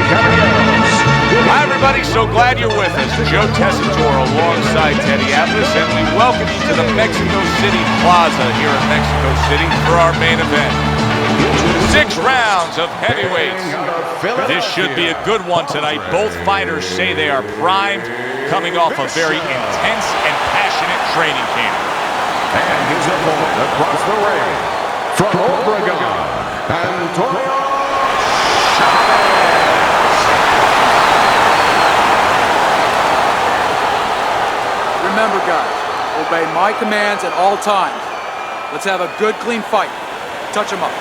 Hi, everybody. So glad you're with us. Joe Tessitore alongside Teddy Atlas, and we welcome you to the Mexico City Plaza here in Mexico City for our main event. 6 rounds of heavyweights. This should be a good one tonight. Both fighters say they are primed, coming off a very intense and passionate training camp. And his opponent across the ring, from Oregon, Antonio. Remember, guys, obey my commands at all times. Let's have a good, clean fight. Touch him up.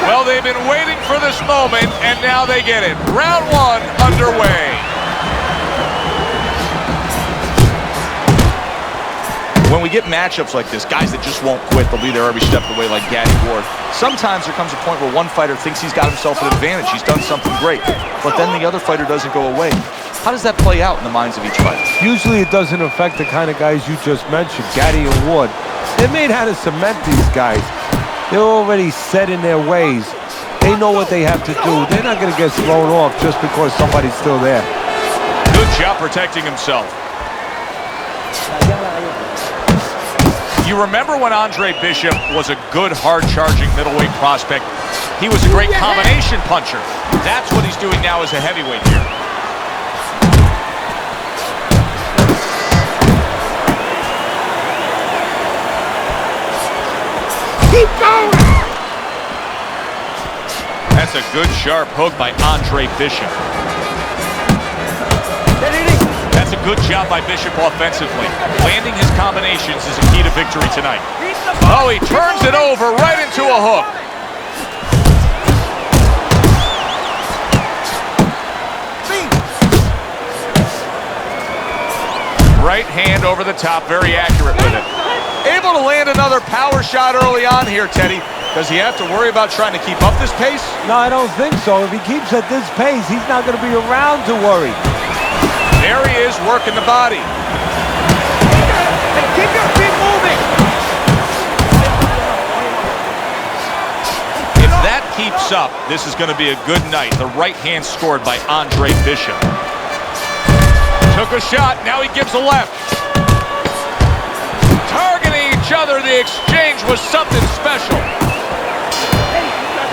Well, they've been waiting for this moment, and now they get it. Round 1 underway. When we get matchups like this, guys that just won't quit, they'll be there every step of the way like Gaddy Ward. Sometimes there comes a point where one fighter thinks he's got himself an advantage. He's done something great, but then the other fighter doesn't go away. How does that play out in the minds of each fighter? Usually it doesn't affect the kind of guys you just mentioned, Gaddy and Ward. They're made how to cement these guys. They're already set in their ways. They know what they have to do. They're not going to get thrown off just because somebody's still there. Good job protecting himself. You remember when Andre Bishop was a good, hard-charging middleweight prospect? He was a great combination puncher. That's what he's doing now as a heavyweight here. Keep going! That's a good, sharp hook by Andre Bishop. That's a good job by Bishop offensively. Landing his combinations is a key to victory tonight. Oh, he turns it over right into a hook. Right hand over the top, very accurate with it. Able to land another power shot early on here, Teddy. Does he have to worry about trying to keep up this pace? No, I don't think so. If he keeps at this pace, he's not going to be around to worry. There he is, working the body. Keep your feet moving. If that keeps up, this is going to be a good night. The right hand scored by Andre Bishop. Took a shot, now he gives a left. Targeting each other, the exchange was something special.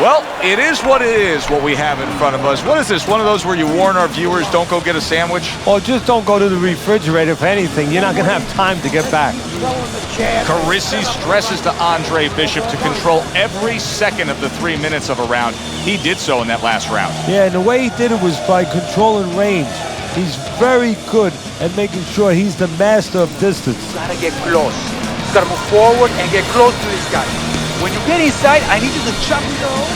Well, it is what it is, what we have in front of us. What is this, one of those where you warn our viewers, don't go get a sandwich? Or just don't go to the refrigerator. If anything, you're not going to have time to get back. Carisi stresses to Andre Bishop to control every second of the 3 minutes of a round. He did so in that last round. Yeah, and the way he did it was by controlling range. He's very good at making sure he's the master of distance. Gotta get close. Gotta move forward and get close to this guy. When you get inside, I need you to chop it off.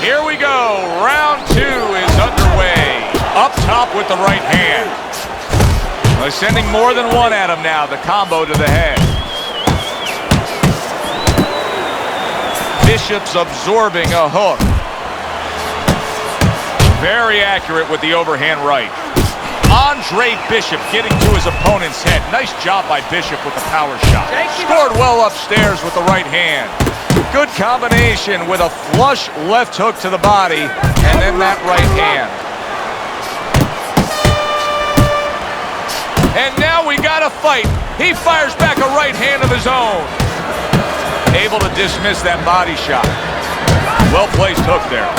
Here we go. Round 2 is underway. Up top with the right hand. They're sending more than one at him now. The combo to the head. Bishop's absorbing a hook. Very accurate with the overhand right. Andre Bishop getting to his opponent's head. Nice job by Bishop with the power shot. Scored well upstairs with the right hand. Good combination with a flush left hook to the body and then that right hand. And now we got a fight. He fires back a right hand of his own. Able to dismiss that body shot. Well-placed hook there.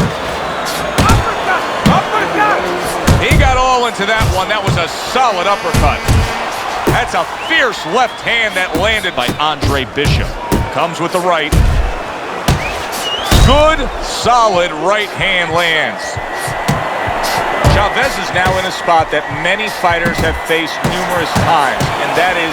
He got all into that one. That was a solid uppercut. That's a fierce left hand that landed by Andre Bishop. Comes with the right. Good, solid right hand lands. Chavez is now in a spot that many fighters have faced numerous times, and that is,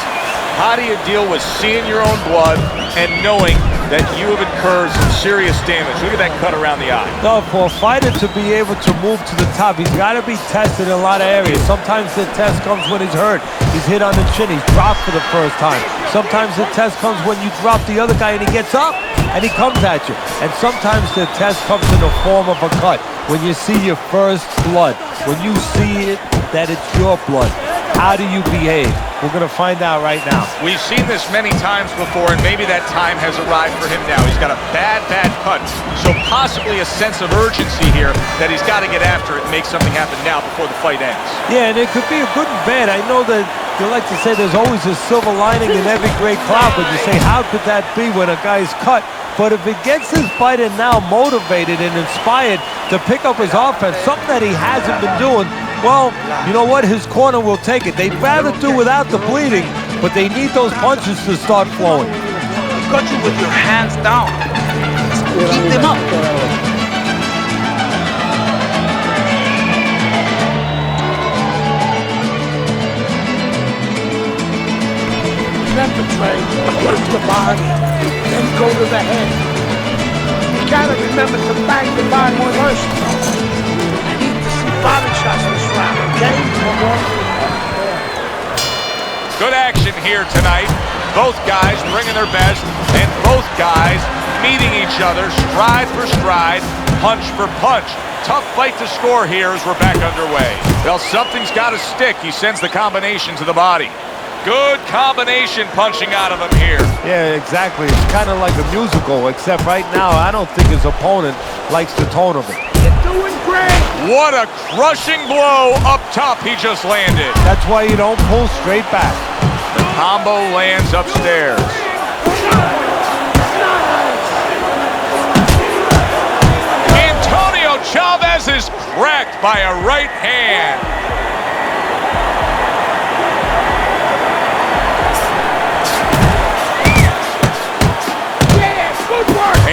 how do you deal with seeing your own blood and knowing that you have incurred some serious damage? Look at that cut around the eye. No, for a fighter to be able to move to the top, he's got to be tested in a lot of areas. Sometimes the test comes when he's hurt. He's hit on the chin. He's dropped for the first time. Sometimes the test comes when you drop the other guy and he gets up and he comes at you. And sometimes the test comes in the form of a cut. When you see your first blood, when you see it, that it's your blood, how do you behave? We're going to find out right now. We've seen this many times before, and maybe that time has arrived for him now. He's got a bad cut, so possibly a sense of urgency here that he's got to get after it and make something happen now before the fight ends. Yeah, and it could be a good and bad. I know that you like to say there's always a silver lining in every great cloud, but you say, how could that be when a guy's cut? But if it gets his fighter now motivated and inspired to pick up his offense, something that he hasn't been doing, well, you know what? His corner will take it. They'd rather do without the bleeding, but they need those punches to start flowing. You've got you with your hands down. Keep them up. Remember, Trey, work the body, then go to the head. You gotta remember to bang the body first. I need to see body shots this round, okay? Good action here tonight. Both guys bringing their best, and both guys meeting each other stride for stride, punch for punch. Tough fight to score here as we're back underway. Well, something's got to stick. He sends the combination to the body. Good combination punching out of him here. Yeah, exactly. It's kind of like a musical, except right now I don't think his opponent likes the tone of it. You're doing great! What a crushing blow up top he just landed. That's why you don't pull straight back. The combo lands upstairs. Antonio Chavez is cracked by a right hand.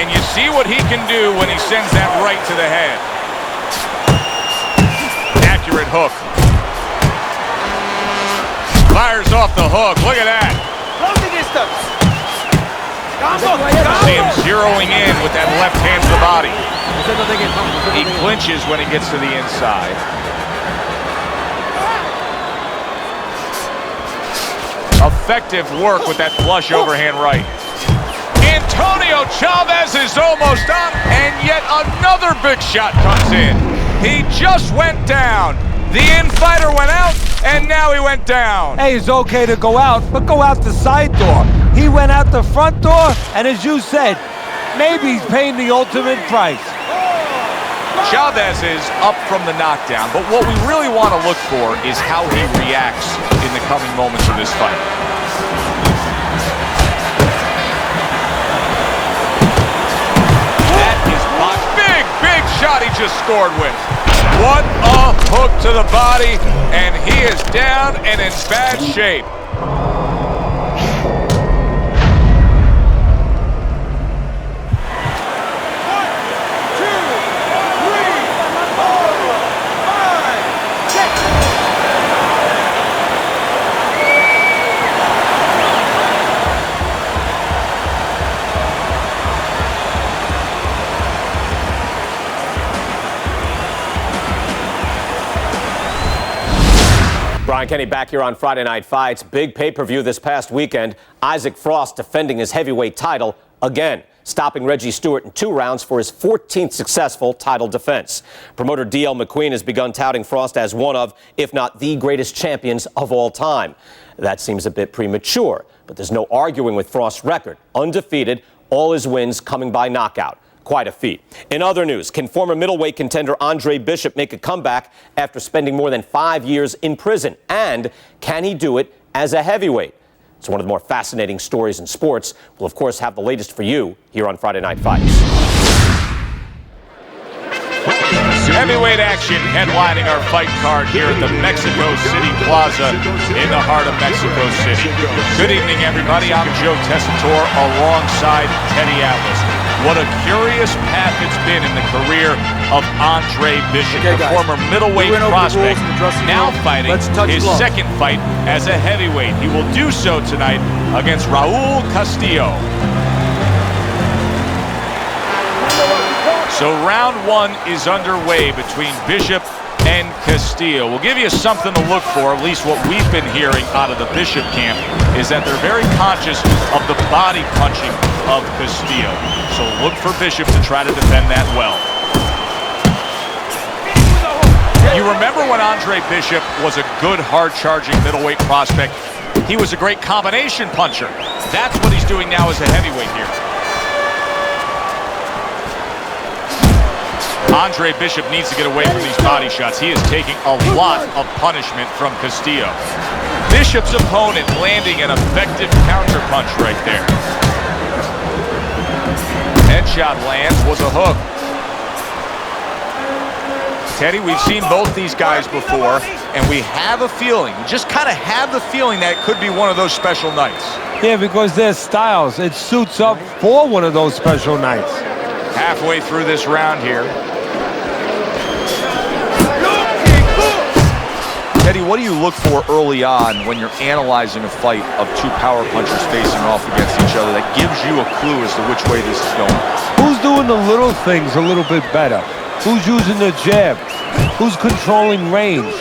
And you see what he can do when he sends that right to the head. Accurate hook. Fires off the hook. Look at that. See him zeroing in with that left hand to the body. He clinches when he gets to the inside. Effective work with that flush overhand right. Antonio Chavez is almost on, and yet another big shot comes in. He just went down. The in-fighter went out, and now he went down. Hey, it's okay to go out, but go out the side door. He went out the front door, and as you said, maybe he's paying the ultimate price. Chavez is up from the knockdown, but what we really want to look for is how he reacts in the coming moments of this fight. Big shot he just scored with. What a hook to the body, and he is down and in bad shape. Brian Kenny back here on Friday Night Fights. Big pay-per-view this past weekend. Isaac Frost defending his heavyweight title again, stopping Reggie Stewart in 2 rounds for his 14th successful title defense. Promoter D.L. McQueen has begun touting Frost as one of, if not the greatest champions of all time. That seems a bit premature, but there's no arguing with Frost's record. Undefeated, all his wins coming by knockout. Quite a feat. In other news, can former middleweight contender Andre Bishop make a comeback after spending more than 5 years in prison? And can he do it as a heavyweight? It's one of the more fascinating stories in sports. We'll, of course, have the latest for you here on Friday Night Fights. Heavyweight action headlining our fight card here at the Mexico City Plaza in the heart of Mexico City. Good evening, everybody. I'm Joe Tessitore alongside Teddy Atlas. What a curious path it's been in the career of Andre Bishop, the former middleweight prospect, now fighting his second fight as a heavyweight. He will do so tonight against Raul Castillo. So round 1 is underway between Bishop and Castillo. We'll give you something to look for, at least what we've been hearing out of the Bishop camp, is that they're very conscious of the body punching of Castillo. So look for Bishop to try to defend that well. You remember when Andre Bishop was a good, hard-charging middleweight prospect? he was a great combination puncher. That's what he's doing now as a heavyweight here. Andre Bishop needs to get away from these body shots. He is taking a lot of punishment from Castillo. Bishop's opponent landing an effective counter punch right there. Headshot lands, was a hook. Teddy, we've seen both these guys before, and we have a feeling, just kind of have the feeling that it could be one of those special nights. Yeah, because their styles, it suits up for one of those special nights. Halfway through this round here. Teddy, what do you look for early on when you're analyzing a fight of two power punchers facing off against each other that gives you a clue as to which way this is going? Who's doing the little things a little bit better? Who's using the jab? Who's controlling range?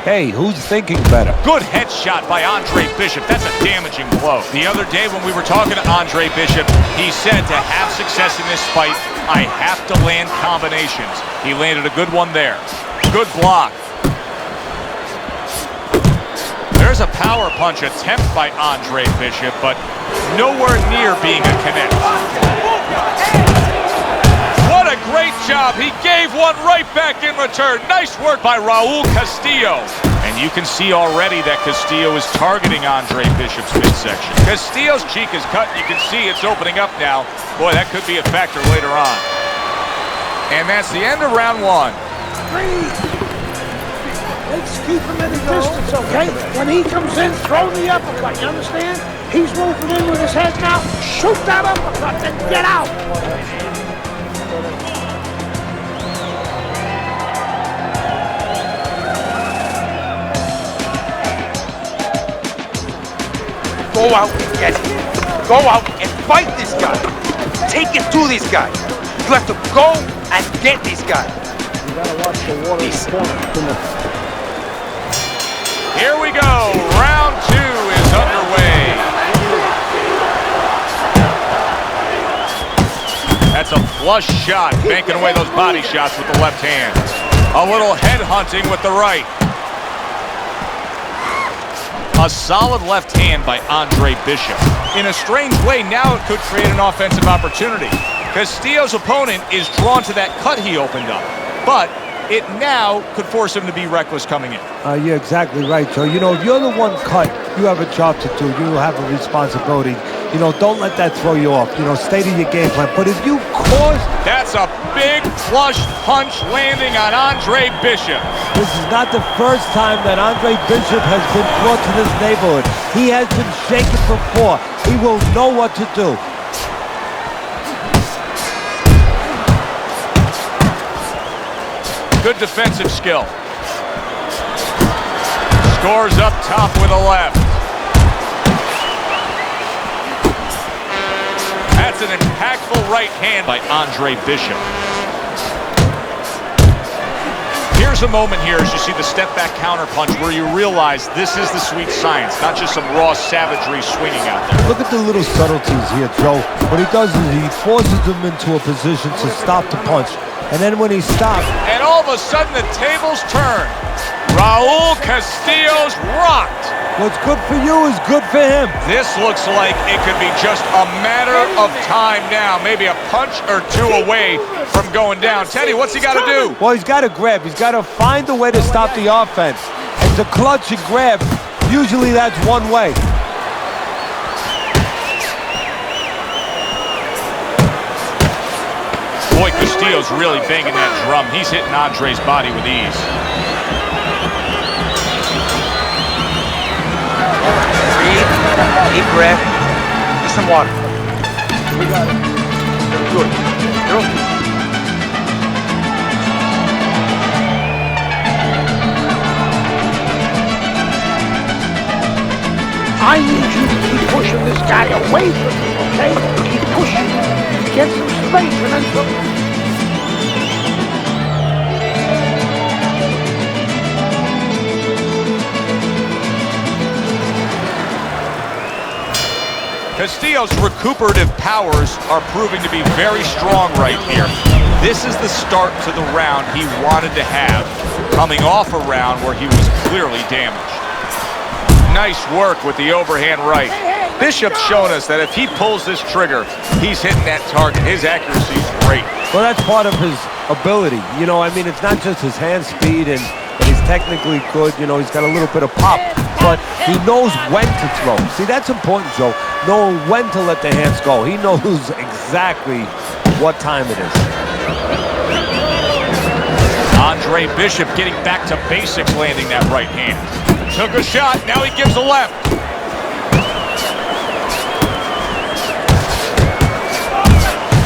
Hey, who's thinking better? Good headshot by Andre Bishop. That's a damaging blow. The other day when we were talking to Andre Bishop, he said to have success in this fight, I have to land combinations. He landed a good one there. Good block. There's a power punch attempt by Andre Bishop, but nowhere near being a connect. What a great job. He gave one right back in return. Nice work by Raul Castillo. And you can see already that Castillo is targeting Andre Bishop's midsection. Castillo's cheek is cut. You can see it's opening up now. Boy, that could be a factor later on. And that's the end of round one. Let's keep him at a distance, okay? When he comes in, throw the uppercut, you understand? He's moving in with his head now. Shoot that uppercut, then get out. Go out and get him. Go out and fight this guy. Take it to these guys. You have to go and get these guys. You gotta watch the water corner. Here we go. Round two is underway. That's a flush shot, banking away those body shots with the left hand. A little head hunting with the right. A solid left hand by Andre Bishop. In a strange way, now it could create an offensive opportunity. Castillo's opponent is drawn to that cut he opened up, but it now could force him to be reckless coming in. You're exactly right, Joe. You know, if you're the one cut, you have a job to do. You have a responsibility. You know, don't let that throw you off. You know, stay to your game plan. But if you cause... That's a big flush punch landing on Andre Bishop. This is not the first time that Andre Bishop has been brought to this neighborhood. He has been shaken before. He will know what to do. Good defensive skill. Scores up top with a left. That's an impactful right hand by Andre Bishop. Here's a moment here as you see the step back counter punch where you realize this is the sweet science, not just some raw savagery swinging out there. Look at the little subtleties here, Joe. What he does is he forces them into a position to stop the punch. And then when he stops... And all of a sudden the tables turn. Raul Castillo's rocked. What's good for you is good for him. This looks like it could be just a matter of time now. Maybe a punch or two away from going down. Teddy, what's he got to do? Well, he's got to grab. He's got to find a way to stop the offense. And to clutch and grab, usually that's one way. Boy, Castillo's really banging that drum. He's hitting Andre's body with ease. Breathe, deep breath, get some water. We got it. Good. You're okay. I need you to keep pushing this guy away from me, okay? Keep pushing. Get some space and then some... Castillo's recuperative powers are proving to be very strong right here. This is the start to the round he wanted to have, coming off a round where he was clearly damaged. Nice work with the overhand right. Bishop's showing us that if he pulls this trigger, he's hitting that target. His accuracy is great. Well, that's part of his ability. You know, I mean, it's not just his hand speed and he's technically good. You know, he's got a little bit of pop, but he knows when to throw. See, that's important, Joe. Knowing when to let the hands go. He knows exactly what time it is. Andre Bishop getting back to basics, landing that right hand. Took a shot, now he gives a left.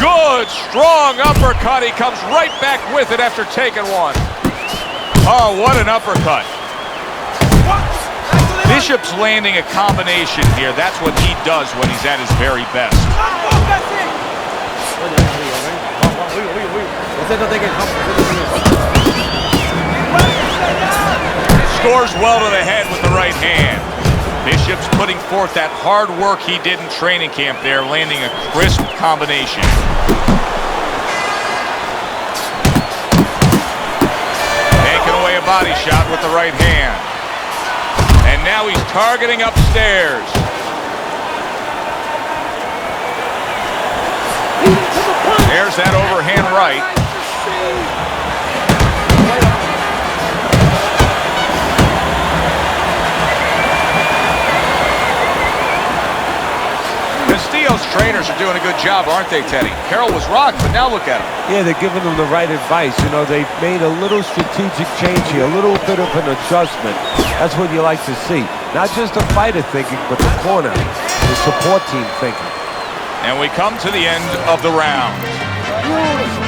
Good, strong uppercut. He comes right back with it after taking one. Oh, what an uppercut. Bishop's landing a combination here. That's what he does when he's at his very best. Scores well to the head with the right hand. Bishop's putting forth that hard work he did in training camp there, landing a crisp combination. Taking away a body shot with the right hand. And now he's targeting upstairs. There's that overhand right. Castillo's trainers are doing a good job, aren't they, Teddy? Carroll was rocked, but now look at him. Yeah, they're giving him the right advice. You know, they've made a little strategic change here, a little bit of an adjustment. That's what you like to see. Not just the fighter thinking, but the corner, the support team thinking. And we come to the end of the round. Beautiful.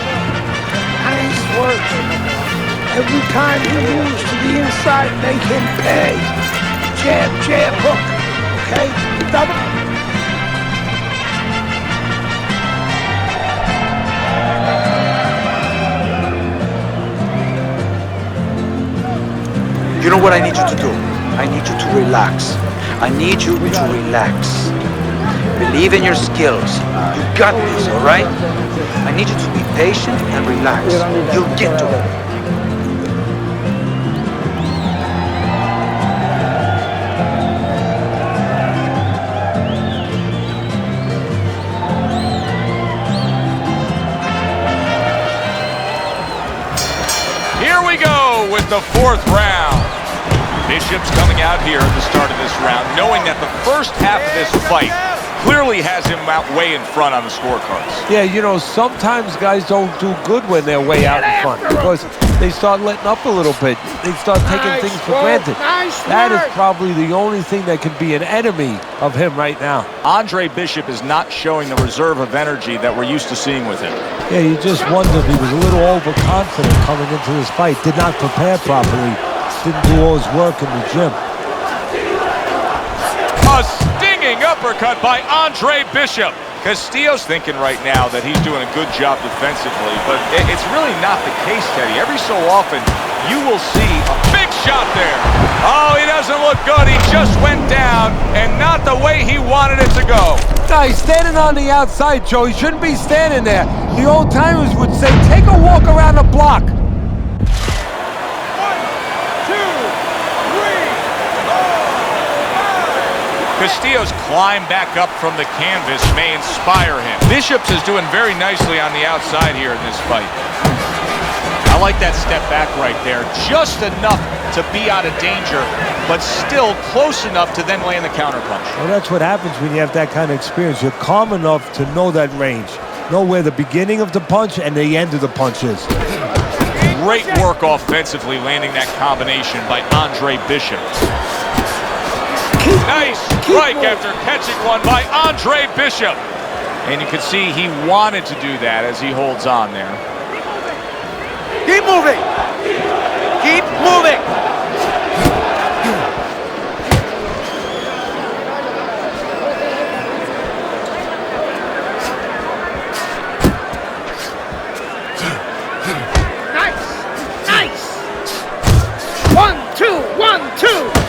Nice work. Every time he moves to the inside, make him pay. Jab, jab, hook. Okay? Double. You know what I need you to do? I need you to relax. I need you to relax. Believe in your skills. You got this, all right? I need you to be patient and relax. You'll get to it. Here we go with the fourth round. Bishop's coming out here at the start of this round, knowing that the first half of this fight clearly has him out way in front on the scorecards. Yeah, you know, sometimes guys don't do good when they're way out in front because they start letting up a little bit. They start taking things for granted. That is probably the only thing that can be an enemy of him right now. Andre Bishop is not showing the reserve of energy that we're used to seeing with him. Yeah, you just wonder if he was a little overconfident coming into this fight, did not prepare properly, didn't do all his work in the gym. A stinging uppercut by Andre Bishop. Castillo's thinking right now that he's doing a good job defensively, but it's really not the case, Teddy. Every so often, you will see a big shot there. Oh, he doesn't look good. He just went down, and not the way he wanted it to go. No, he's standing on the outside, Joe. He shouldn't be standing there. The old-timers would say, take a walk around the block. Castillo's climb back up from the canvas may inspire him. Bishop's is doing very nicely on the outside here in this fight. I like that step back right there. Just enough to be out of danger, but still close enough to then land the counterpunch. Well, that's what happens when you have that kind of experience. You're calm enough to know that range. Know where the beginning of the punch and the end of the punch is. Great work offensively, landing that combination by Andre Bishop. Nice strike after catching one by Andre Bishop. And you can see he wanted to do that as he holds on there. Keep moving! Keep moving! Nice! Nice! 1, 2, 1, 2!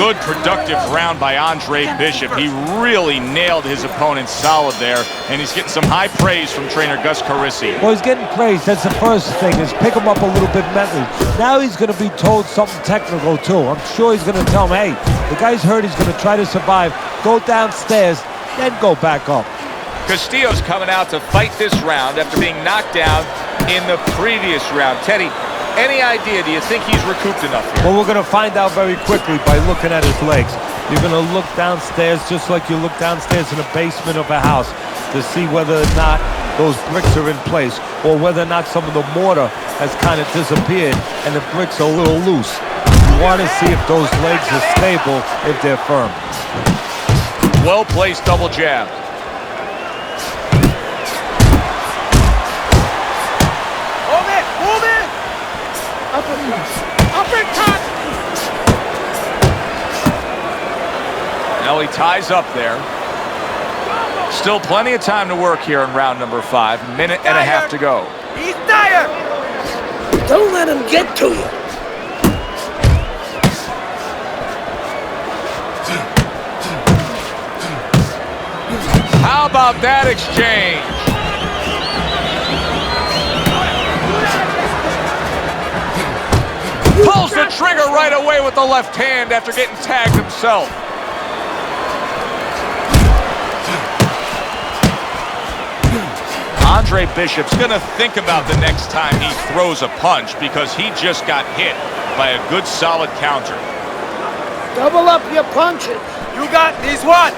good, productive round by Andre Bishop. He really nailed his opponent solid there, and he's getting some high praise from trainer Gus Carissi. Well, he's getting praise. That's the first thing, is pick him up a little bit mentally. Now he's going to be told something technical, too. I'm sure he's going to tell him, hey, the guy's hurt. He's going to try to survive. Go downstairs, then go back up. Castillo's coming out to fight this round after being knocked down in the previous round. Teddy, any idea? Do you think he's recouped enough here? Well, we're going to find out very quickly by looking at his legs. You're going to look downstairs just like you look downstairs in the basement of a house to see whether or not those bricks are in place, or whether or not some of the mortar has kind of disappeared and the bricks are a little loose. You want to see if those legs are stable, if they're firm. Well-placed double jab. Move it! Uppercut! Now he ties up there. Still plenty of time to work here in round number 5. Minute and a half to go. He's tired! Don't let him get to you. How about that exchange? Pulls the trigger right away with the left hand after getting tagged himself. Andre Bishop's gonna think about the next time he throws a punch, because he just got hit by a good solid counter. Double up your punches. You got these one.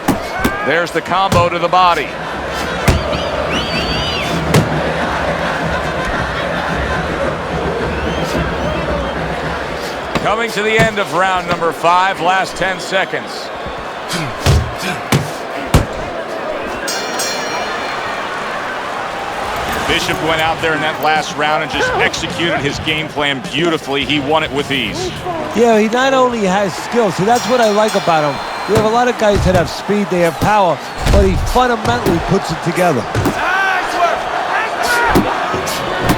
There's the combo to the body. Coming to the end of round number 5, last 10 seconds. Bishop went out there in that last round and just executed his game plan beautifully. He won it with ease. Yeah, he not only has skill, see, that's what I like about him. We have a lot of guys that have speed, they have power, but he fundamentally puts it together. Nice work.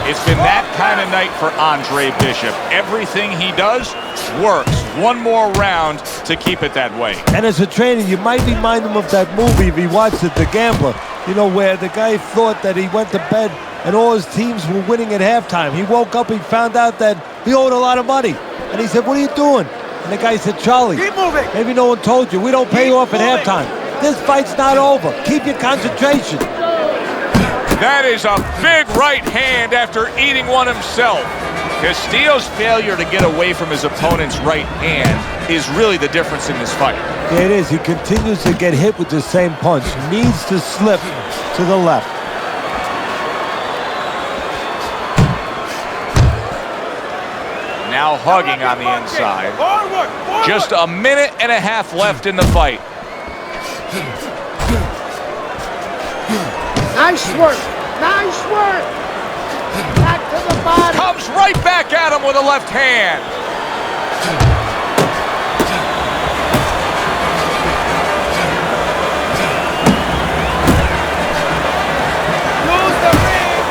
It's been that kind of night for Andre Bishop. Everything he does works. One more round to keep it that way. And as a trainer, you might remind him of that movie if he watched it, The Gambler. You know, where the guy thought that he went to bed and all his teams were winning at halftime. He woke up, he found out that he owed a lot of money. And he said, what are you doing? And the guy said, Charlie, Keep moving. maybe no one told you. We don't pay you off at halftime. This fight's not over. Keep your concentration. That is a big right hand after eating one himself. Castillo's failure to get away from his opponent's right hand is really the difference in this fight. Yeah, it is. He continues to get hit with the same punch. Needs to slip to the left. Now hugging on the inside. Forward. Just a minute and a half left in the fight. Nice work. Nice work. Back to the body. Comes right back at him with a left hand. Use the ring.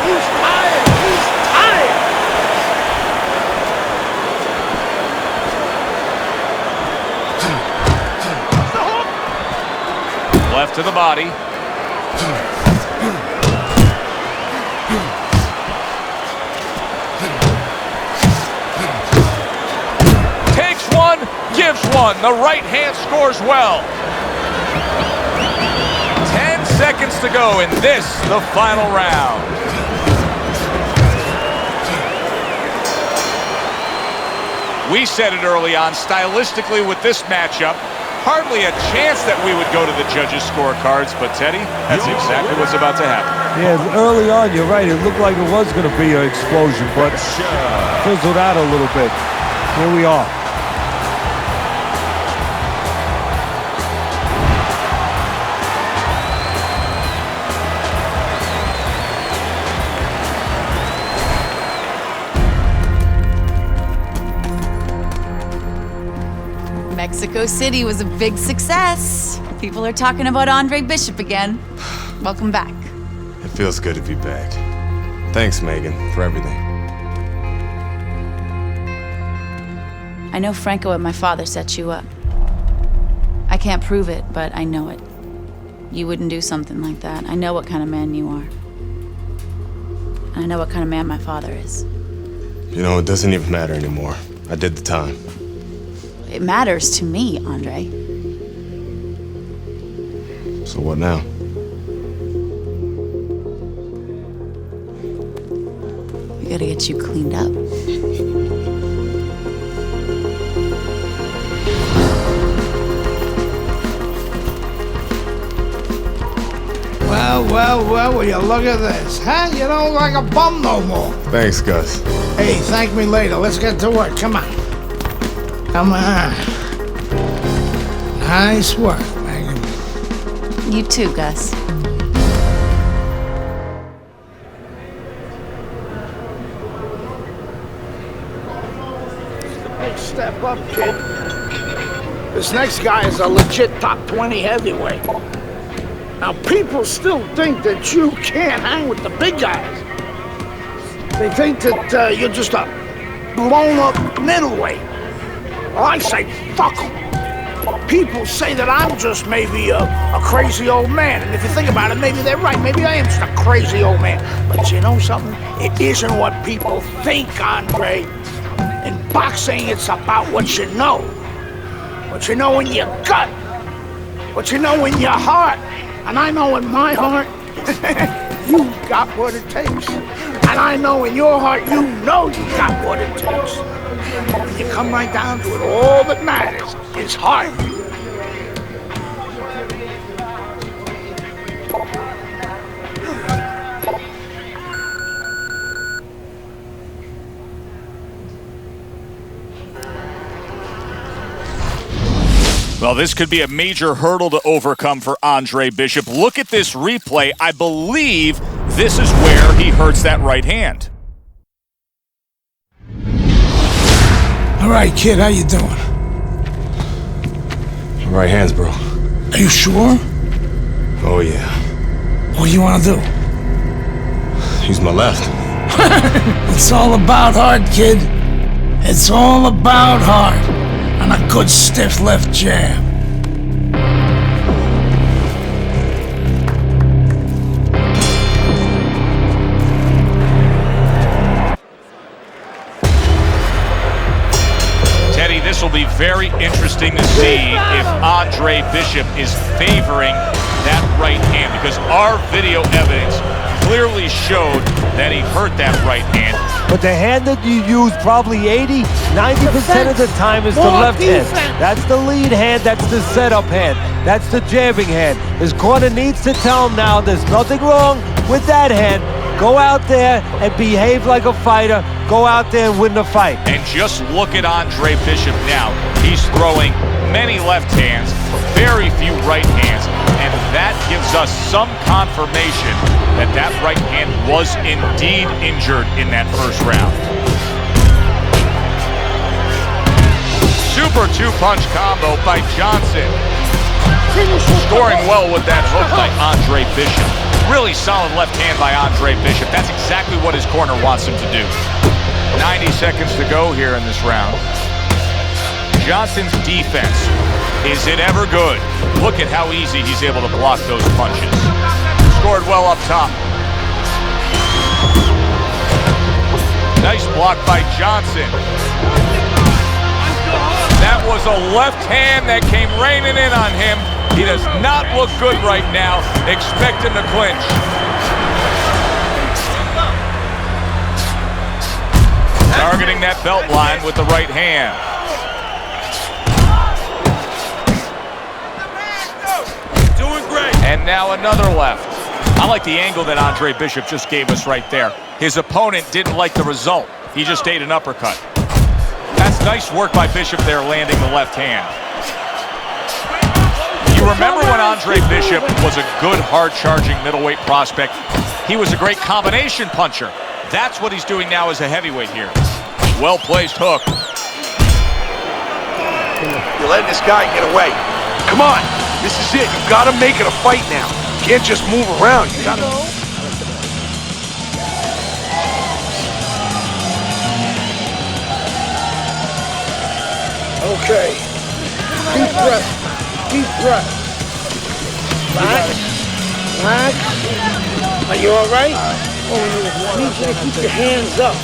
He's tired. He's tired. Left to the body. Takes one, gives one. The right hand scores well. 10 seconds to go in this, the final round. We said it early on, stylistically with this matchup, hardly a chance that we would go to the judges' scorecards, but Teddy, that's exactly what's about to happen. Yeah, early on, you're right. It looked like it was going to be an explosion, but fizzled out a little bit. Here we are. Mexico City was a big success. People are talking about Andre Bishop again. Welcome back. It feels good to be back. Thanks, Megan, for everything. I know Franco and my father set you up. I can't prove it, but I know it. You wouldn't do something like that. I know what kind of man you are. And I know what kind of man my father is. You know, it doesn't even matter anymore. I did the time. It matters to me, Andre. So what now? We gotta get you cleaned up. Well, will you look at this, huh? You don't look like a bum no more. Thanks, Gus. Hey, thank me later. Let's get to work. Come on. Come on. Nice work, Megan. You too, Gus. Big step up, kid. This next guy is a legit top 20 heavyweight. Now, people still think that you can't hang with the big guys. They think that you're just a blown-up middleweight. Well, I say, fuck them. People say that I'm just maybe a crazy old man. And if you think about it, maybe they're right. Maybe I am just a crazy old man. But you know something? It isn't what people think, Andre. In boxing, it's about what you know. What you know in your gut. What you know in your heart. And I know in my heart, you got what it takes. And I know in your heart, you know you got what it takes. When you come right down to it, all that matters is heart. Well, this could be a major hurdle to overcome for Andre Bishop. Look at this replay. I believe this is where he hurts that right hand. All right, kid, how you doing? Right hands, bro. Are you sure? Oh, yeah. What do you want to do? Use my left. It's all about heart, kid. It's all about heart. And a good stiff left jab. Teddy, this will be very interesting to see if Andre Bishop is favoring that right hand, because our video evidence clearly showed that he hurt that right hand. But the hand that you use probably 80, 90% of the time is the left hand. That's the lead hand, that's the setup hand, that's the jabbing hand. His corner needs to tell him now there's nothing wrong with that hand. Go out there and behave like a fighter. Go out there and win the fight. And just look at Andre Bishop now. He's throwing many left hands, very few right hands, and that gives us some confirmation that that right hand was indeed injured in that first round. Super two-punch combo by Johnson. Scoring well with that hook by Andre Bishop. Really solid left hand by Andre Bishop. That's exactly what his corner wants him to do. 90 seconds to go here in this round. Johnson's defense, is it ever good? Look at how easy he's able to block those punches. Scored well up top. Nice block by Johnson. That was a left hand that came raining in on him. He does not look good right now. Expect him to clinch. Targeting that belt line with the right hand. Doing great. And now another left. I like the angle that Andre Bishop just gave us right there. His opponent didn't like the result. He just ate an uppercut. That's nice work by Bishop there, landing the left hand. You remember when Andre Bishop was a good, hard-charging middleweight prospect? He was a great combination puncher. That's what he's doing now as a heavyweight here. Well-placed hook. You're letting this guy get away. Come on, this is it. You've got to make it a fight now. You can't just move around. You got to... Okay. Deep breath. Deep breath. Relax. Relax. Are you all right? Oh, I need you to keep your hands up.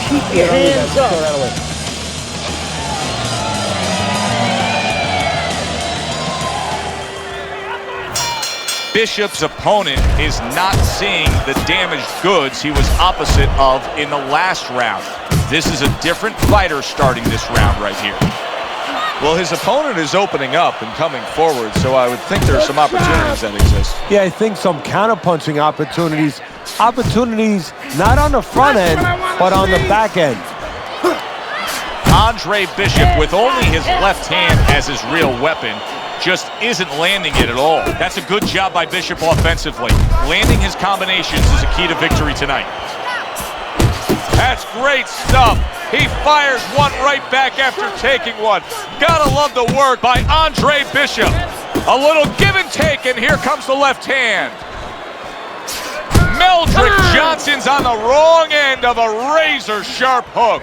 Keep your hands up. Bishop's opponent is not seeing the damaged goods he was opposite of in the last round. This is a different fighter starting this round right here. Well, his opponent is opening up and coming forward, so I would think there's some opportunities that exist. Yeah, I think some counterpunching opportunities. Opportunities not on the front end, but on the back end. Andre Bishop, with only his left hand as his real weapon, just isn't landing it at all. That's a good job by Bishop offensively. Landing his combinations is a key to victory tonight. That's great stuff. He fires one right back after taking one. Gotta love the work by Andre Bishop. A little give and take, and here comes the left hand. Meldrick Johnson's on the wrong end of a razor-sharp hook.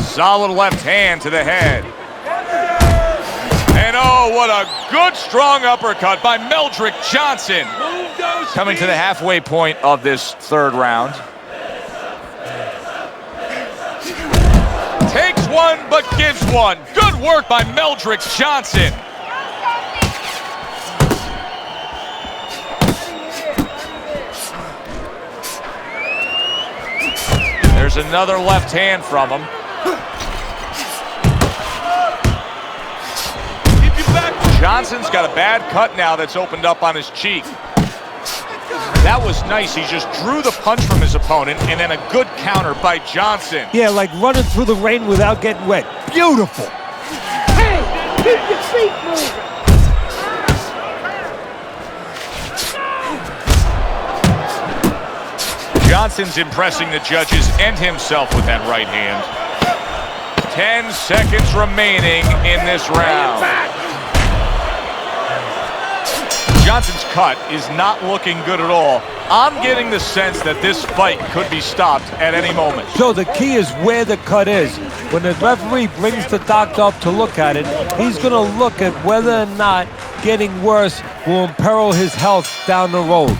Solid left hand to the head. And oh, what a good, strong uppercut by Meldrick Johnson. Coming to the halfway point of this third round. Takes one, but gives one. Good work by Meldrick Johnson. There's another left hand from him. Johnson's got a bad cut now that's opened up on his cheek. That was nice. He just drew the punch from his opponent, and then a good counter by Johnson. Yeah, like running through the rain without getting wet. Beautiful. Hey, keep your feet moving. Johnson's impressing the judges and himself with that right hand. 10 seconds remaining in this round. Johnson's cut is not looking good at all. I'm getting the sense that this fight could be stopped at any moment. So the key is where the cut is. When the referee brings the doctor up to look at it, he's going to look at whether or not getting worse will imperil his health down the road.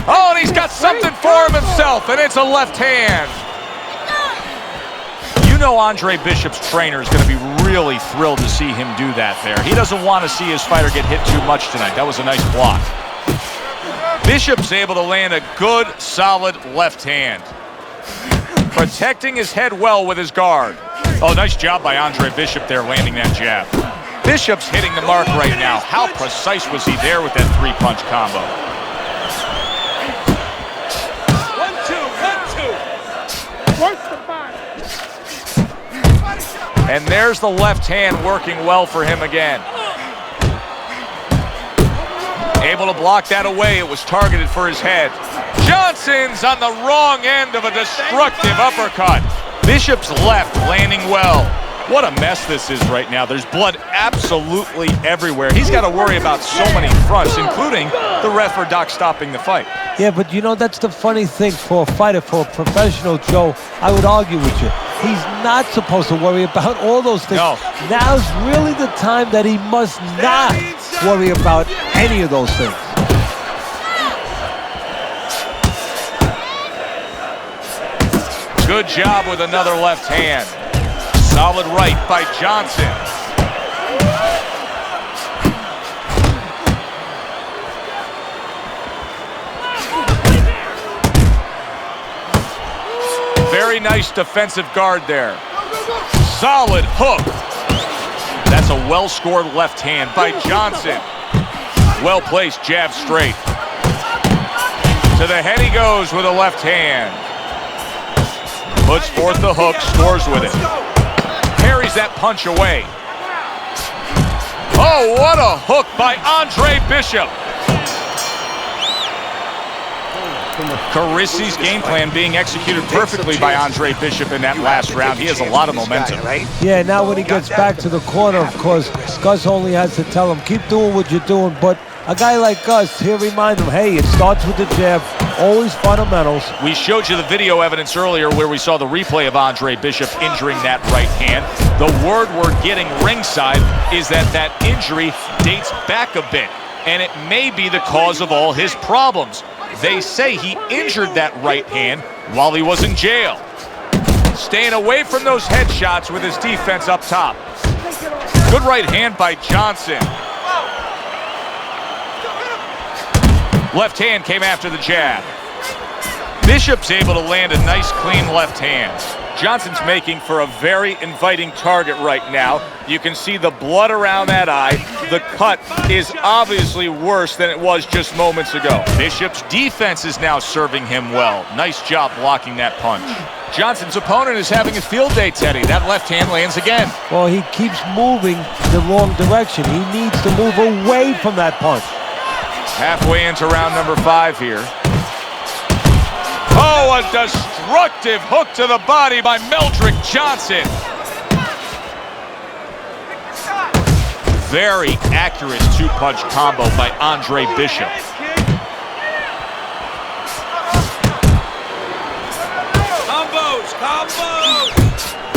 Oh, and he's got something for him himself, and it's a left hand. You know Andre Bishop's trainer is going to be really thrilled to see him do that there. He doesn't want to see his fighter get hit too much tonight. That was a nice block. Bishop's able to land a good, solid left hand. Protecting his head well with his guard. Oh, nice job by Andre Bishop there landing that jab. Bishop's hitting the mark right now. How precise was he there with that three-punch combo? 1-2, 1-2. Work the body. And there's the left hand working well for him again. Able to block that away. It was targeted for his head. Johnson's on the wrong end of a destructive uppercut. Bishop's left landing well. What a mess this is right now. There's blood absolutely everywhere. He's got to worry about so many fronts, including the ref or doc stopping the fight. Yeah, but you know, that's the funny thing for a fighter, for a professional, Joe. I would argue with you. He's not supposed to worry about all those things. No. Now's really the time that he must not worry about any of those things. Good job with another left hand. Solid right by Johnson. Very nice defensive guard there. Solid hook. That's a well-scored left hand by Johnson. Well-placed jab straight. To the head he goes with a left hand. Puts forth the hook, scores with it. Parries that punch away. Oh, what a hook by Andre Bishop. Carissi's game plan being executed perfectly by Andre Bishop in that last round. He has a lot of momentum. Yeah, now when he gets back to the corner, of course, Gus only has to tell him, keep doing what you're doing. But a guy like Gus, he'll remind him, hey, it starts with the jab, Always fundamentals. We showed you the video evidence earlier where we saw the replay of Andre Bishop injuring that right hand. The word we're getting ringside is that that injury dates back a bit, and it may be the cause of all his problems. They say he injured that right hand while he was in jail. Staying away from those headshots with his defense up top. Good right hand by Johnson. Left hand came after the jab. Bishop's able to land a nice, clean left hand. Johnson's making for a very inviting target right now. You can see the blood around that eye. The cut is obviously worse than it was just moments ago. Bishop's defense is now serving him well. Nice job blocking that punch. Johnson's opponent is having a field day, Teddy. That left hand lands again. Well, he keeps moving the wrong direction. He needs to move away from that punch. Halfway into round number 5 here. Oh, a destructive hook to the body by Meldrick Johnson. Very accurate two-punch combo by Andre Bishop. Combos!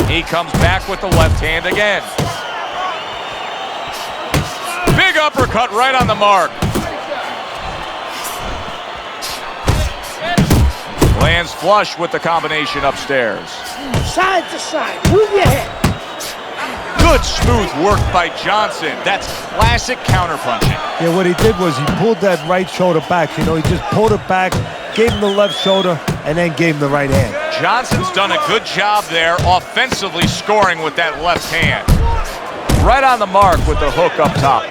He comes back with the left hand again. Big uppercut right on the mark. Lands flush with the combination upstairs. Side to side, move your head. Good smooth work by Johnson. That's classic counterpunching. Yeah, what he did was he pulled that right shoulder back. You know, he just pulled it back, gave him the left shoulder, and then gave him the right hand. Johnson's done a good job there, offensively scoring with that left hand. Right on the mark with the hook up top.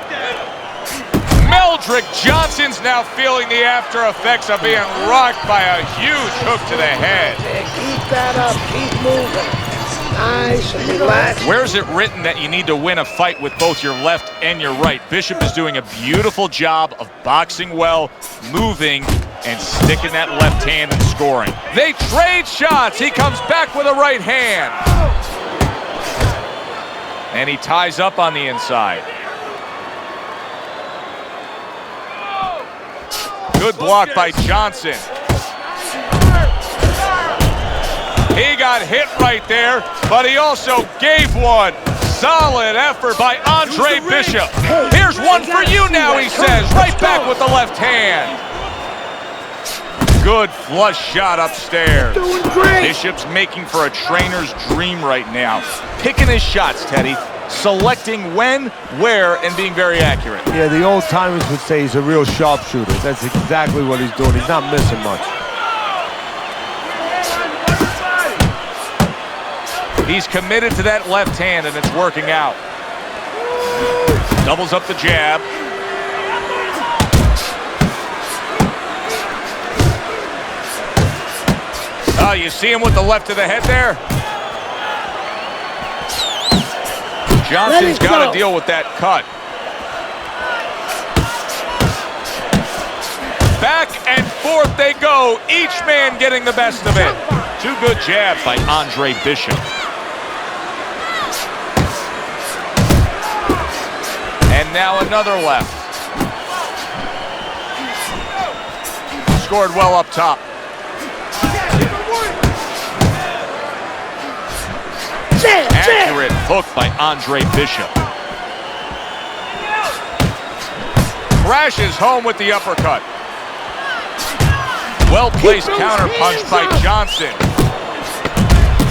Meldrick Johnson's now feeling the after effects of being rocked by a huge hook to the head. Keep that up, keep moving. Nice and relaxed. Where's it written that you need to win a fight with both your left and your right? Bishop is doing a beautiful job of boxing well, moving, and sticking that left hand and scoring. They trade shots. He comes back with a right hand. And he ties up on the inside. Good block by Johnson. He got hit right there, but he also gave one. Solid effort by Andre Bishop. Here's one for you now, he says. Right back with the left hand. Good flush shot upstairs. Bishop's making for a trainer's dream right now. Picking his shots, Teddy. Selecting when, where, and being very accurate. Yeah, the old timers would say he's a real sharpshooter. That's exactly what he's doing. He's not missing much. He's committed to that left hand, and it's working out. Doubles up the jab. Oh, you see him with the left of the head there? Johnson's got to deal with that cut. Back and forth they go, each man getting the best of it. Two good jabs by Andre Bishop. And now another left. Scored well up top. Accurate hook by Andre Bishop. Crashes home with the uppercut. Well-placed counter punch by Johnson.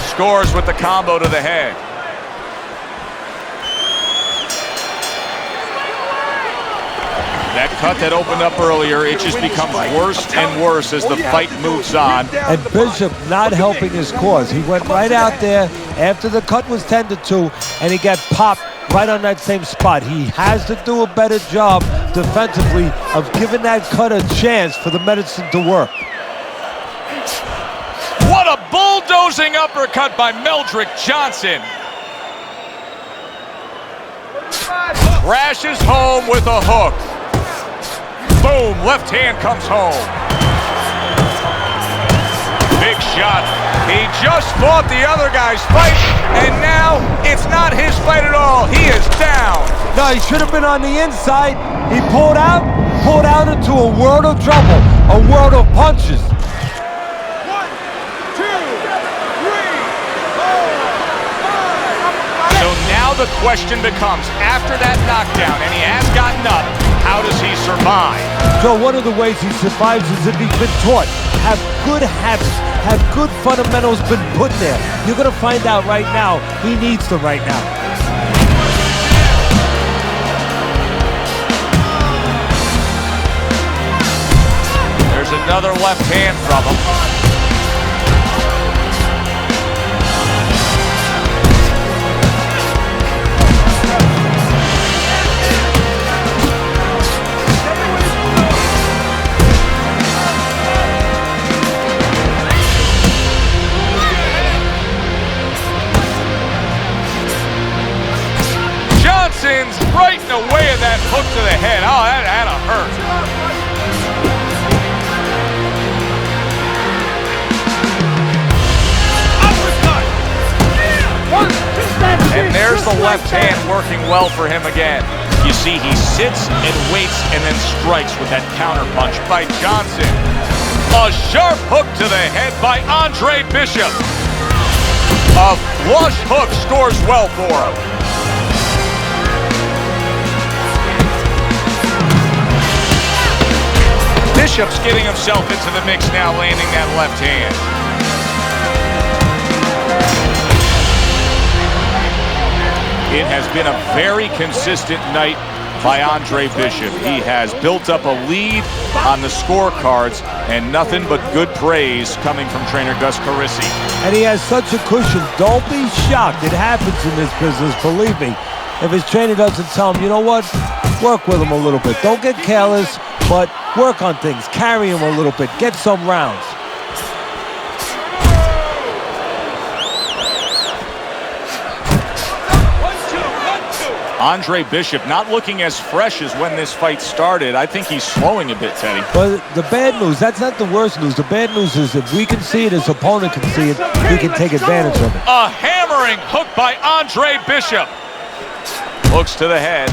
Scores with the combo to the head. That cut that opened up earlier, it just becomes worse and worse as the fight moves on. And Bishop not helping his cause. He went right out there after the cut was tended to, and he got popped right on that same spot. He has to do a better job defensively of giving that cut a chance for the medicine to work. What a bulldozing uppercut by Meldrick Johnson. Crashes home with a hook. Boom, left hand comes home. Big shot. He just fought the other guy's fight, and now it's not his fight at all. He is down. No, he should have been on the inside. He pulled out into a world of trouble, a world of punches. the question becomes, after that knockdown, and he has gotten up, how does he survive? Joe, one of the ways he survives is if he's been taught. Have good habits, have good fundamentals been put there. You're going to find out right now, he needs them right now. There's another left hand from him. Johnson's right in the way of that hook to the head. Oh, that had to hurt. And there's the left hand working well for him again. You see, he sits and waits and then strikes with that counter punch by Johnson. A sharp hook to the head by Andre Bishop. A flush hook scores well for him. Bishop's getting himself into the mix now, landing that left hand. It has been a very consistent night by Andre Bishop. He has built up a lead on the scorecards, and nothing but good praise coming from trainer Gus Carissi. And he has such a cushion. Don't be shocked. It happens in this business, believe me. If his trainer doesn't tell him, you know what? Work with him a little bit. Don't get careless, but work on things. Carry him a little bit. Get some rounds. Andre Bishop not looking as fresh as when this fight started. I think he's slowing a bit, Teddy. But the bad news, that's not the worst news. The bad news is if we can see it, his opponent can see it, he can take advantage of it. A hammering hook by Andre Bishop. Hooks to the head.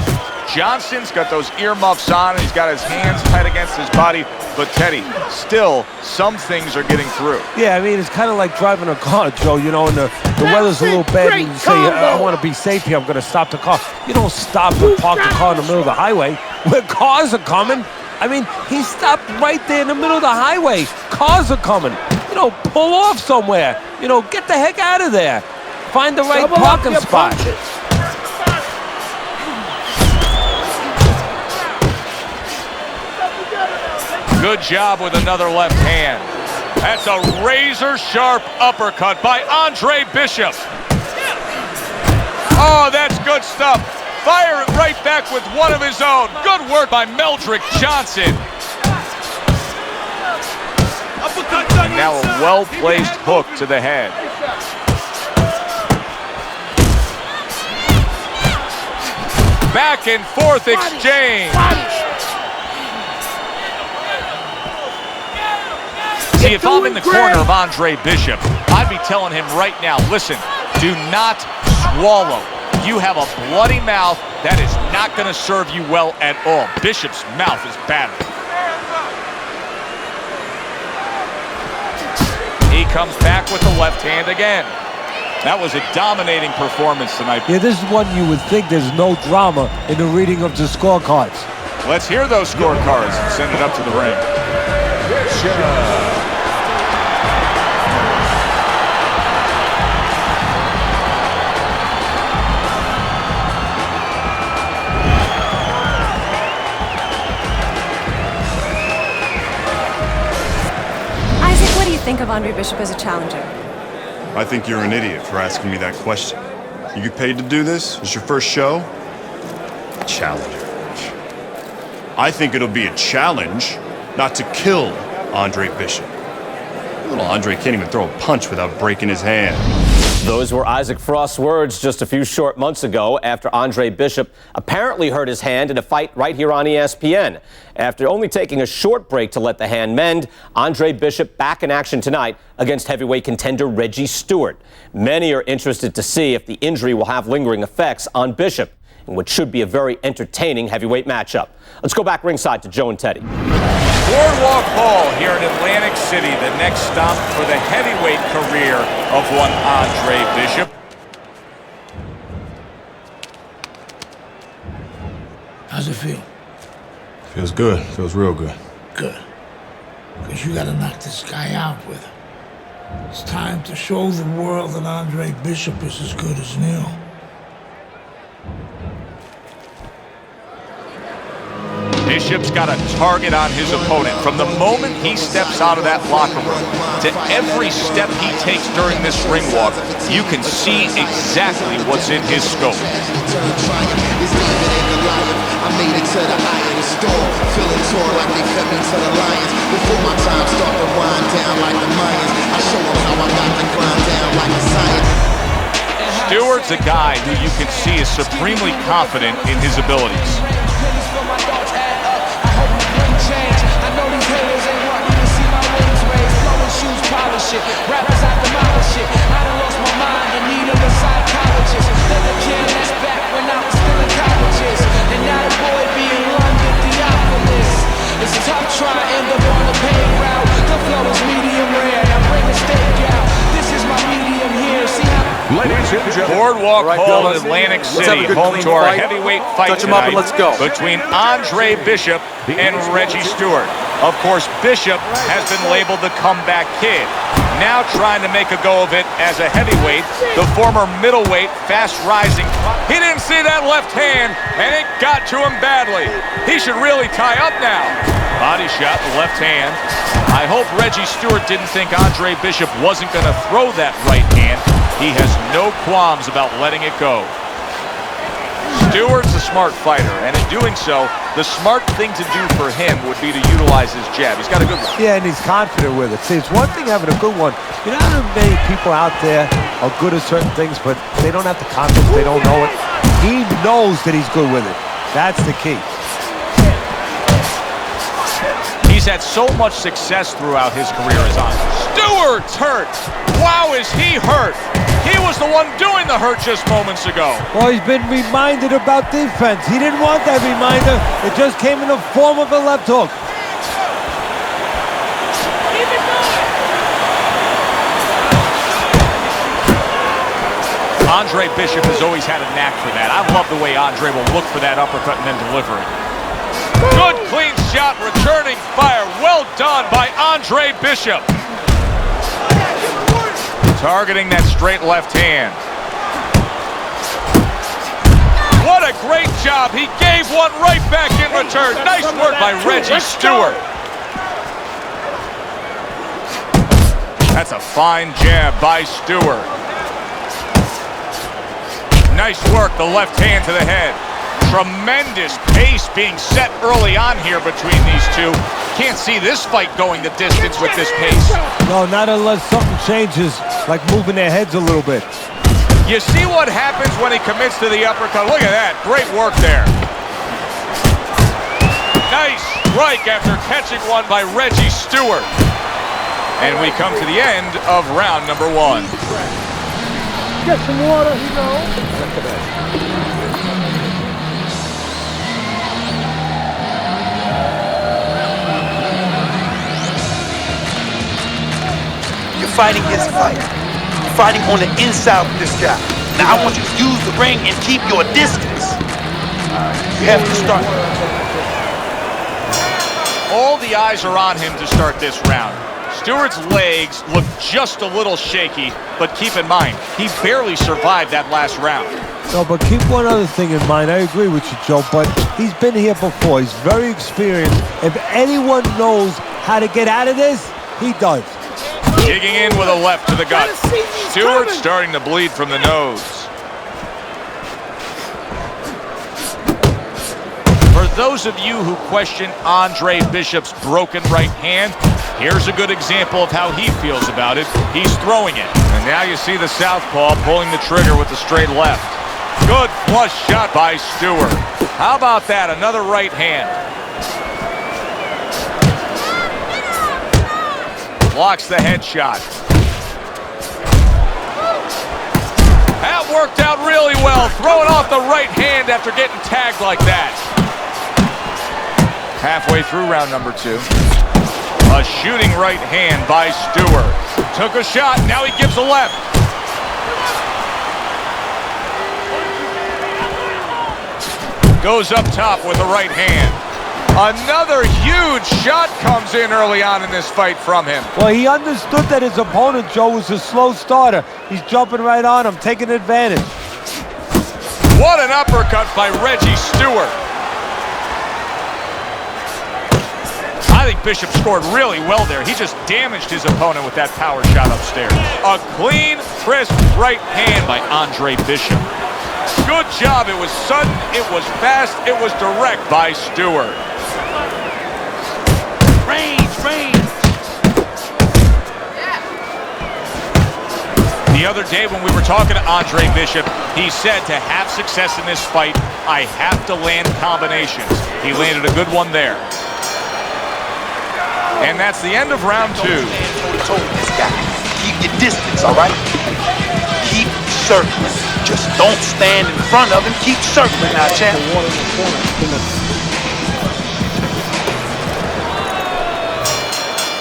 Johnson's got those earmuffs on, and he's got his hands tight against his body. But Teddy, still, some things are getting through. Yeah, I mean, it's kind of like driving a car, Joe, you know, and the weather's a little bad, and you say, I want to be safe here, I'm going to stop the car. You don't stop and park the car in the middle of the highway where cars are coming. I mean, he stopped right there in the middle of the highway. Cars are coming. You know, pull off somewhere. You know, get the heck out of there. Find the right parking spot. Good job with another left hand. That's a razor-sharp uppercut by Andre Bishop. Oh, that's good stuff. Fire it right back with one of his own. Good work by Meldrick Johnson. And now a well-placed hook to the head. Back and forth exchange. See, if I'm in the corner of Andre Bishop, I'd be telling him right now, listen, do not swallow. You have a bloody mouth. That is not going to serve you well at all. Bishop's mouth is battered. He comes back with the left hand again. That was a dominating performance tonight. Yeah, this is one you would think there's no drama in the reading of the scorecards. Let's hear those scorecards and send it up to the ring. Think of Andre Bishop as a challenger? I think you're an idiot for asking me that question. You get paid to do this? It's your first show? Challenger. I think it'll be a challenge not to kill Andre Bishop. Little Andre can't even throw a punch without breaking his hand. Those were Isaac Frost's words just a few short months ago after Andre Bishop apparently hurt his hand in a fight right here on ESPN. After only taking a short break to let the hand mend, Andre Bishop back in action tonight against heavyweight contender Reggie Stewart. Many are interested to see if the injury will have lingering effects on Bishop in what should be a very entertaining heavyweight matchup. Let's go back ringside to Joe and Teddy. Boardwalk Hall here in Atlantic City, the next stop for the heavyweight career of one Andre Bishop. How's it feel? Feels good. Feels real good. Good. Because you gotta knock this guy out with him. It's time to show the world that Andre Bishop is as good as Neil. Bishop's got a target on his opponent. From the moment he steps out of that locker room to every step he takes during this ring walk, you can see exactly what's in his scope. I made it to the eye of the storm, feeling torn like they fed me to the lions. Before my time start to wind down like the Mayans, I show them how I got to grind down like a science. Stewart's a guy who you can see is supremely confident in his abilities. I know these haters ain't want me to see my wings raised, blowing shoes, polish it, rappers I demolish it. I done lost my mind and needed a psychologist. Then again, that's back when I was still in colleges, and now the boy be in London, Theophilus. It's tough trying to end up on the paid route. The flow is medium rare, now bring the steak out. This is my medium here, see how... Ladies and gentlemen, Boardwalk Hall in Atlantic City, home to our heavyweight fight Touch him up and tonight let's go. between Andre Bishop and Reggie Stewart. Of course, Bishop has been labeled the comeback kid. Now trying to make a go of it as a heavyweight, the former middleweight, fast-rising. He didn't see that left hand, and it got to him badly. He should really tie up now. Body shot, the left hand. I hope Reggie Stewart didn't think Andre Bishop wasn't going to throw that right hand. He has no qualms about letting it go. Stewart's a smart fighter, and in doing so, the smart thing to do for him would be to utilize his jab. He's got a good one. Yeah, and he's confident with it. See, it's one thing having a good one. You know how many people out there are good at certain things, but they don't have the confidence, they don't know it. He knows that he's good with it. That's the key. He's had so much success throughout his career as on. Stewart's hurt. Wow, is he hurt? He was the one doing the hurt just moments ago. Well, he's been reminded about defense. He didn't want that reminder. It just came in the form of a left hook. Andre Bishop has always had a knack for that. I love the way Andre will look for that uppercut and then deliver it. Good clean shot, returning fire. Well done by Andre Bishop. Targeting that straight left hand. What a great job. He gave one right back in return. Nice work by Reggie Stewart. That's a fine jab by Stewart. Nice work, the left hand to the head. Tremendous pace being set early on here between these two. Can't see this fight going the distance with this pace. No, not unless something changes, like moving their heads a little bit. You see what happens when he commits to the uppercut. Look at that, great work there. Nice strike after catching one by Reggie Stewart. And we come to the end of round number one. Get some water, you know. You're fighting his fight. You're fighting on the inside with this guy. Now I want you to use the ring and keep your distance. You have to start. All the eyes are on him to start this round. Stewart's legs look just a little shaky, but keep in mind, he barely survived that last round. No, but keep one other thing in mind. I agree with you, Joe, but he's been here before. He's very experienced. If anyone knows how to get out of this, he does. Digging in with a left to the gut. Stewart starting to bleed from the nose. For those of you who question Andre Bishop's broken right hand, here's a good example of how he feels about it. He's throwing it. And now you see the southpaw pulling the trigger with the straight left. Good flush shot by Stewart. How about that? Another right hand. Blocks the headshot. That worked out really well. Throwing off the right hand after getting tagged like that. Halfway through round number two. A shooting right hand by Stewart. Took a shot, now he gives a left. Goes up top with the right hand. Another huge shot comes in early on in this fight from him. Well, he understood that his opponent, Joe, was a slow starter. He's jumping right on him, taking advantage. What an uppercut by Reggie Stewart. I think Bishop scored really well there. He just damaged his opponent with that power shot upstairs. A clean, crisp right hand by Andre Bishop. Good job. It was sudden, it was fast, it was direct by Stewart. Range. The other day when we were talking to Andre Bishop, he said to have success in this fight, I have to land combinations. He landed a good one there. And that's the end of round 2. This guy, keep your distance, all right? Keep circling. Just don't stand in front of him. Keep circling now, champ.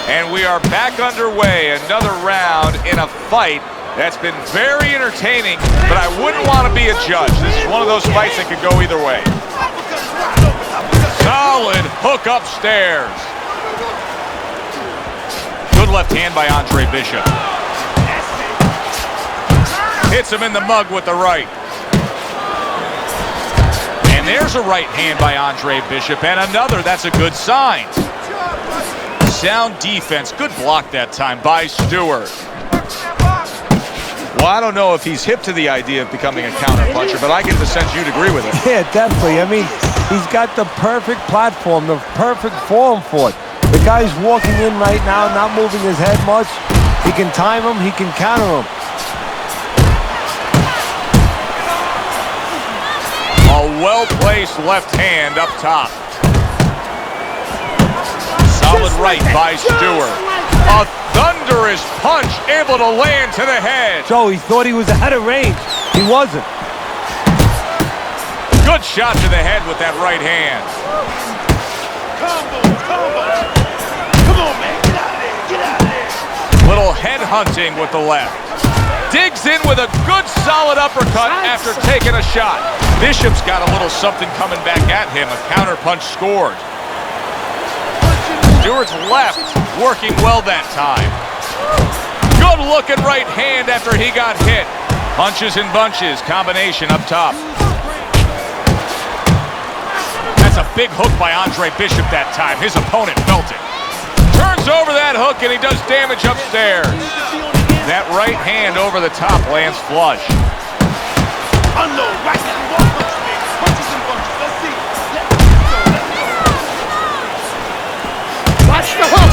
And we are back underway. Another round in a fight that's been very entertaining, but I wouldn't want to be a judge. This is one of those fights that could go either way. Solid hook upstairs. Good left hand by Andre Bishop. Hits him in the mug with the right. And there's a right hand by Andre Bishop, and another. That's a good sign. Sound defense. Good block that time by Stewart. Well, I don't know if he's hip to the idea of becoming a counterpuncher, but I get the sense you'd agree with it. Yeah, definitely. I mean, he's got the perfect platform, the perfect form for it. The guy's walking in right now, not moving his head much. He can time him, he can counter him. A well-placed left hand up top. Solid right by Stewart. A thunderous punch able to land to the head. Joe, he thought he was out of range. He wasn't. Good shot to the head with that right hand. Combo. Come on, man. Get out of there. Little head hunting with the left. Digs in with a good solid uppercut after taking a shot. Bishop's got a little something coming back at him. A counterpunch scored. Stewart's left working well that time. Good looking right hand after he got hit. Punches and bunches, combination up top. That's a big hook by Andre Bishop that time. His opponent felt it. Turns over that hook and he does damage upstairs. That right hand over the top lands flush. Unload right now. Punches and bunches. Let's see. Watch the hook.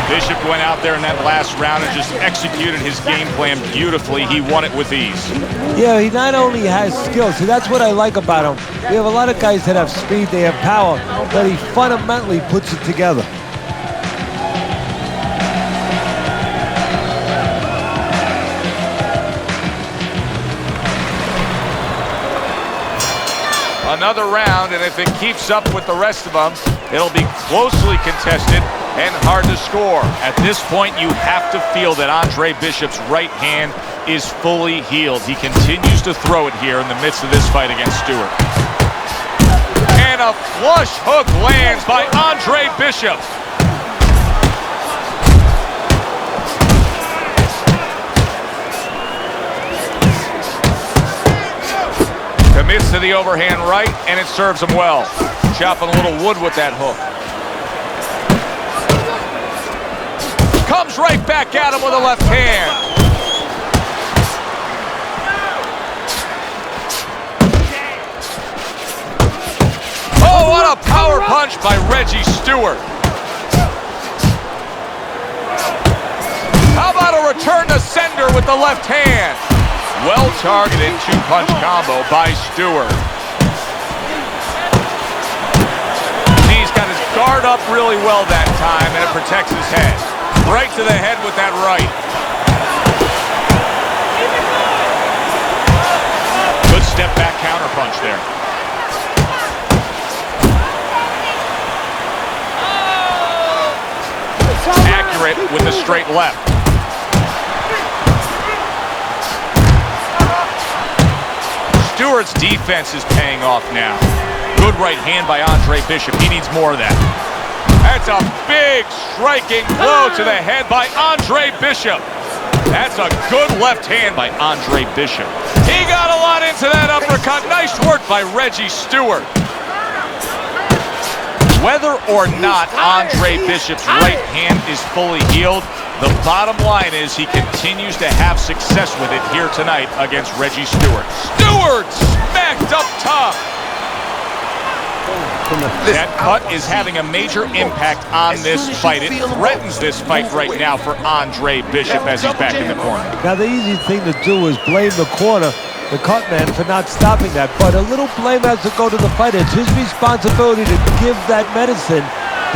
Bishop went out there in that last round and just executed his game plan beautifully. He won it with ease. Yeah, he not only has skill, see, that's what I like about him. We have a lot of guys that have speed, they have power, but he fundamentally puts it together. Another round, and if it keeps up with the rest of them, it'll be closely contested and hard to score. At this point, you have to feel that Andre Bishop's right hand is fully healed. He continues to throw it here in the midst of this fight against Stewart. And a flush hook lands by Andre Bishop. Commits to the overhand right, and it serves him well. Chopping a little wood with that hook. Comes right back at him with a left hand. Oh, what a power punch by Reggie Stewart. How about a return to sender with the left hand? Well-targeted two-punch combo by Stewart. He's got his guard up really well that time, and it protects his head. Right to the head with that right. Good step-back counterpunch there. Accurate with the straight left. Stewart's defense is paying off now. Good right hand by Andre Bishop. He needs more of that. That's a big striking blow to the head by Andre Bishop. That's a good left hand by Andre Bishop. He got a lot into that uppercut. Nice work by Reggie Stewart. Whether or not Andre Bishop's right hand is fully healed, the bottom line is he continues to have success with it here tonight against Reggie Stewart. Stewart smacked up top. That cut is having a major impact on this fight. It threatens this fight right now for Andre Bishop as he's back in the corner. Now, the easy thing to do is blame the corner, the cut man, for not stopping that. But a little blame has to go to the fighter. It's his responsibility to give that medicine,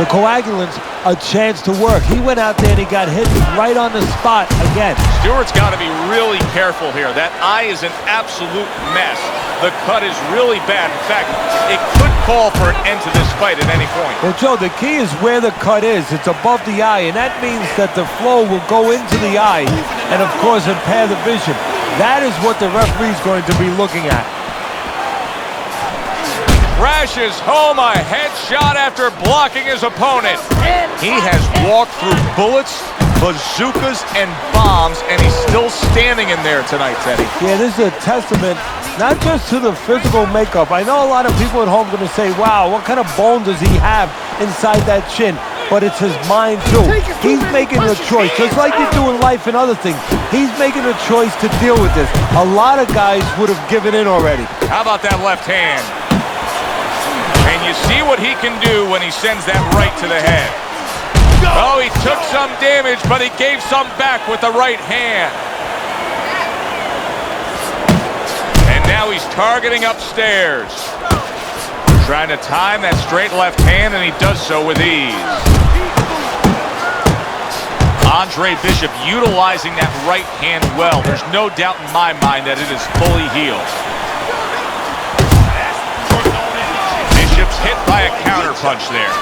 the coagulants, a chance to work. He went out there and he got hit right on the spot again. Stewart's got to be really careful here. That eye is an absolute mess. The cut is really bad. In fact, it could call for an end to this fight at any point. Well, Joe, the key is where the cut is. It's above the eye, and that means that the flow will go into the eye and, of course, impair the vision. That is what the referee's going to be looking at. Crashes home a headshot after blocking his opponent. He has walked through bullets, bazookas, and bombs, and he's still standing in there tonight, Teddy. Yeah, this is a testament not just to the physical makeup. I know a lot of people at home are going to say, wow, what kind of bone does he have inside that chin? But it's his mind, too. He's making a choice, just like you do in life and other things. He's making a choice to deal with this. A lot of guys would have given in already. How about that left hand? And you see what he can do when he sends that right to the head. Oh, he took some damage, but he gave some back with the right hand. And now he's targeting upstairs. Trying to time that straight left hand, and he does so with ease. Andre Bishop utilizing that right hand well. There's no doubt in my mind that it is fully healed. Bishop's hit by a counterpunch there.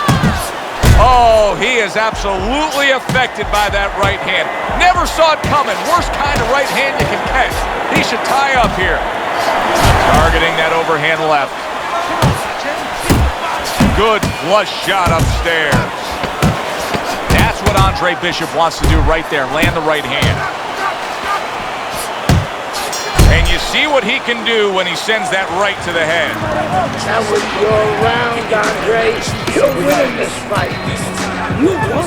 Oh, he is absolutely affected by that right hand. Never saw it coming. Worst kind of right hand you can catch. He should tie up here. Targeting that overhand left. Good flush shot upstairs. That's what Andre Bishop wants to do right there. Land the right hand. And you see what he can do when he sends that right to the head. That was your round, Andre. You're winning this fight. You won.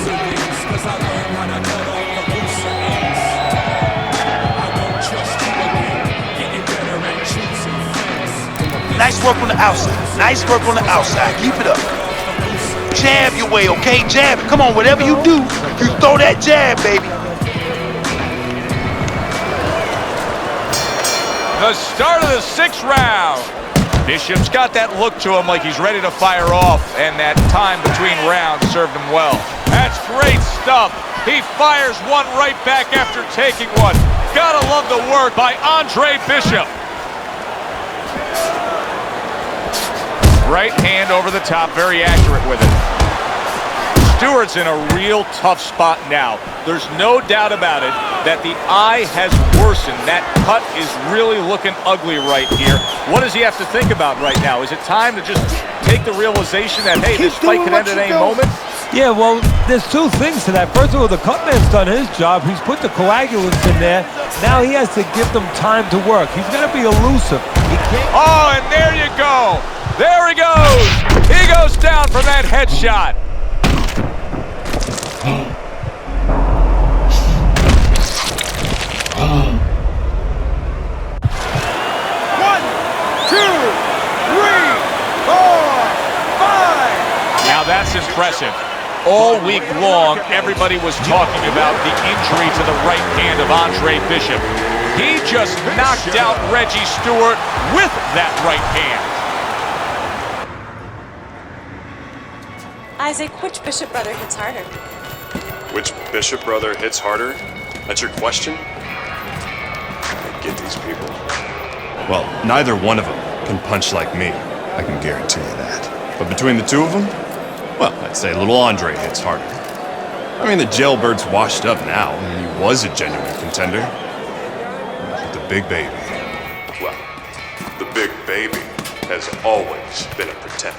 Nice work on the outside. Nice work on the outside. Keep it up. Jab your way, okay? Jab it. Come on, whatever you do, you throw that jab, baby. The start of the 6th round. Bishop's got that look to him like he's ready to fire off, and that time between rounds served him well. That's great stuff. He fires one right back after taking one. Gotta love the work by Andre Bishop. Right hand over the top, very accurate with it. Stewart's in a real tough spot now. There's no doubt about it that the eye has worsened. That cut is really looking ugly right here. What does he have to think about right now? Is it time to just take the realization that, hey, this fight could end at any moment? Yeah, well, there's two things to that. First of all, the cutman's done his job. He's put the coagulants in there. Now he has to give them time to work. He's going to be elusive. He can't... Oh, and there you go. There he goes. He goes down from that headshot. 1, 2, 3, 4, 5. Now that's impressive. All week long, everybody was talking about the injury to the right hand of Andre Bishop. He just knocked out Reggie Stewart with that right hand. Isaac, which Bishop brother hits harder? Which Bishop brother hits harder? That's your question? I get these people. Well, neither one of them can punch like me. I can guarantee you that. But between the two of them, well, I'd say little Andre hits harder. I mean, the jailbird's washed up now. I mean, he was a genuine contender. But the big baby, well, the Big Baby has always been a pretender.